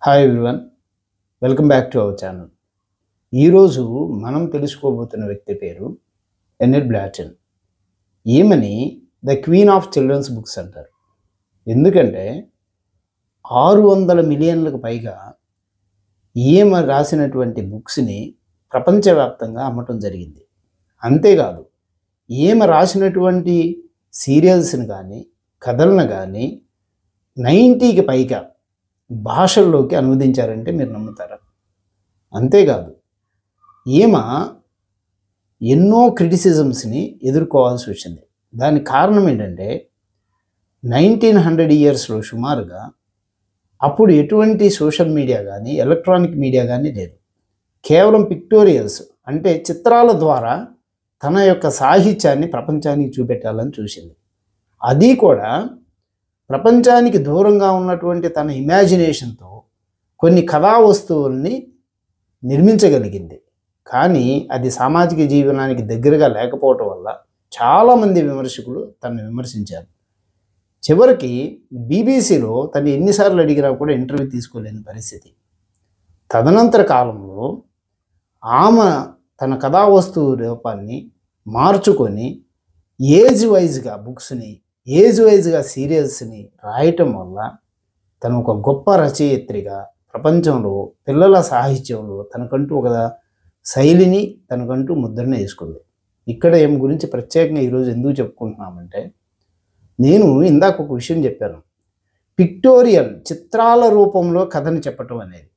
Hi everyone, welcome back to our channel. ఈరోజు మనం తెలుసుకోబోతున్న వ్యక్తి పేరు ఎనిడ్ బ్లాటన్. ఈమెని the queen of children's books అంటారు. ఎందుకంటే 600 మిలియన్లకు పైగా ఈమె రాసినటువంటి బుక్స్ని ప్రపంచవ్యాప్తంగా అమ్మటం జరిగింది. అంతేకాదు, ఈమె రాసినటువంటి సీరియల్స్ని కానీ కథలను కానీ 90కి పైగా భాషల్లోకి అనువదించారంటే మీరు నమ్ముతారా? అంతేకాదు, ఈమె ఎన్నో క్రిటిసిజమ్స్ని ఎదుర్కోవాల్సి వచ్చింది. దానికి కారణం ఏంటంటే 1900 ఇయర్స్లో సుమారుగా అప్పుడు ఎటువంటి సోషల్ మీడియా కానీ ఎలక్ట్రానిక్ మీడియా కానీ లేదు. కేవలం పిక్టోరియల్స్ అంటే చిత్రాల ద్వారా తన యొక్క సాహిత్యాన్ని ప్రపంచానికి చూపెట్టాలని చూసింది. అది కూడా ప్రపంచానికి దూరంగా ఉన్నటువంటి తన ఇమాజినేషన్తో కొన్ని కథా వస్తువుల్ని నిర్మించగలిగింది. కానీ అది సామాజిక జీవనానికి దగ్గరగా లేకపోవటం వల్ల చాలామంది విమర్శకులు తనను విమర్శించారు. చివరికి బీబీసీలో తను ఎన్నిసార్లు అడిగినా కూడా ఇంటర్వ్యూ తీసుకోలేని పరిస్థితి. తదనంతర కాలంలో ఆమె తన కథా వస్తువు రూపాన్ని మార్చుకొని ఏజ్ వైజ్గా బుక్స్ని, ఏజ్ వైజ్గా సీరియల్స్ని రాయటం వల్ల తను ఒక గొప్ప రచయిత్రిగా ప్రపంచంలో పిల్లల సాహిత్యంలో తనకంటూ ఒక శైలిని, తనకంటూ ముద్రణ వేసుకుంది. ఇక్కడ ఏం గురించి ప్రత్యేకంగా ఈరోజు ఎందుకు చెప్పుకుంటున్నామంటే, నేను ఇందాక ఒక విషయం చెప్పాను, పిక్టోరియల్ చిత్రాల రూపంలో కథని చెప్పటం అనేది.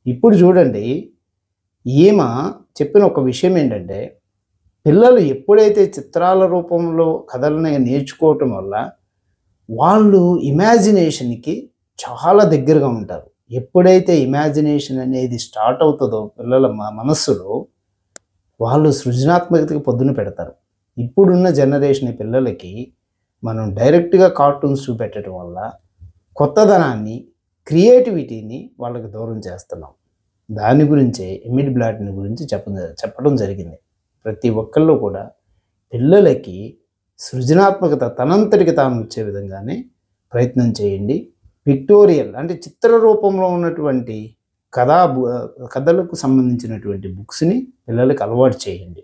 ఇప్పుడు చూడండి, ఈమె చెప్పిన ఒక విషయం ఏంటంటే, పిల్లలు ఎప్పుడైతే చిత్రాల రూపంలో కథలను నేర్చుకోవటం వల్ల వాళ్ళు ఇమాజినేషన్కి చాలా దగ్గరగా ఉంటారు. ఎప్పుడైతే ఇమాజినేషన్ అనేది స్టార్ట్ అవుతుందో పిల్లల మనస్సులో, వాళ్ళు సృజనాత్మకతకి పొద్దున పెడతారు. ఇప్పుడున్న జనరేషన్ పిల్లలకి మనం డైరెక్ట్గా కార్టూన్స్ చూపెట్టడం వల్ల కొత్తదనాన్ని, క్రియేటివిటీని వాళ్ళకి దూరం చేస్తున్నాం. దాని గురించే ఎనిడ్ బ్లాటన్ గురించి చెప్పడం జరిగింది. ప్రతి ఒక్కళ్ళు కూడా పిల్లలకి సృజనాత్మకత తనంతటికి తాను వచ్చే విధంగానే ప్రయత్నం చేయండి. పిక్టోరియల్ అంటే చిత్ర రూపంలో ఉన్నటువంటి కథలకు సంబంధించినటువంటి బుక్స్ని పిల్లలకి అలవాటు చేయండి.